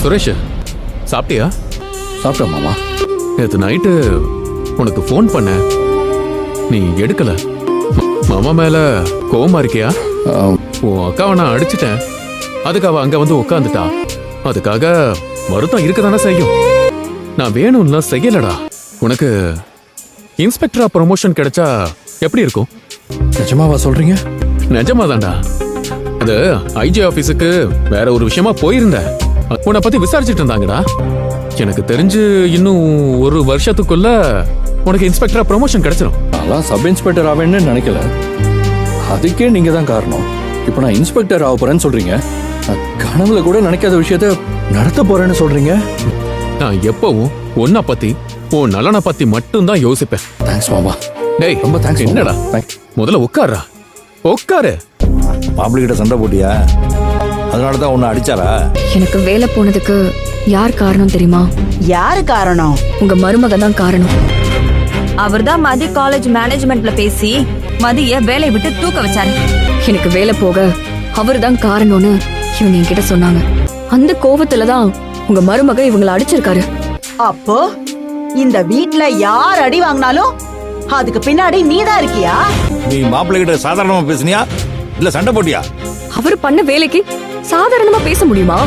சுரேஷ், சாப்பிட்டியா? சாப்பிட்டேன் மாமா. நேற்று நைட்டு உனக்கு ஃபோன் பண்ண, நீ எடுக்கல. மாமா மேல கோவமா இருக்கியா? உன் அக்காவை நான் அடிச்சிட்டேன், அதுக்கு அவ அங்க வந்து உட்காந்துட்டா. அதுக்காக வருத்தம் இருக்கதானே செய்யும். நான் வேணும்லாம் செய்யலடா. உனக்கு இன்ஸ்பெக்டரா ப்ரமோஷன் கிடைச்சா எப்படி இருக்கும்? நிஜமாவா சொல்றீங்க? நிஜமாதான்டா. அது ஐஜி ஆபீஸுக்கு வேற ஒரு விஷயமா போயிருந்த, உன்னை பத்தி விசாரிச்சுட்டு இருந்தாங்கடா. எனக்கு தெரிஞ்சு இன்னும் ஒரு வருஷத்துக்குள்ள உனக்கு இன்ஸ்பெக்டரா ப்ரமோஷன் கிடைச்சிடும். நான் சப் இன்ஸ்பெக்டர் ஆவேன்னு நினைக்கல. அதுக்கே நீங்க தான் காரணம். இப்போ நான் இன்ஸ்பெக்டர் ஆக போறேன்னு சொல்றீங்க. நான் கனவுல கூட நினைக்காத விஷயத்த நடத்த போறேன்னு சொல்றீங்க. நான் எப்பவும் உன்னை பத்தி, உன் நலனை பத்தி மட்டும்தான் யோசிப்பேன். தேங்க்ஸ் மாமா. டேய், ரொம்ப தேங்க்ஸ். என்னடா? முதல்ல உட்கார்றா, உட்காரு. மாப்பிள்ளைகிட்ட சண்டை போட்டியா? அதனால தான் உன்னை அடிச்சாரா? எனக்கு வேலை போனதுக்கு யார் காரணம் தெரியுமா? யாரு காரணம்? உங்க மருமக தான் காரணம். அவர்தான் மதி காலேஜ் மேனேஜ்மெண்ட்ல பேசி மதிய வேலையை விட்டு தூக்க வச்சாரு. எனக்கு வேலை போக அவர்தான் காரணம்னு இவங்க என்கிட்ட சொன்னாங்க. அந்த கோவத்துலதான் உங்க மருமக இவங்களை அடிச்சிருக்காரு. அப்போ இந்த வீட்ல யார் அடி வாங்கினாலும் அதுக்கு பின்னாடி நீதான் இருக்கியா? நீ மாப்பிள்ளைகிட்ட சாதாரணமா பேசுனியா இல்ல சண்டை போட்டியா? அவர் பண்ண வேலைக்கு சாதாரணமா பேச முடியுமா?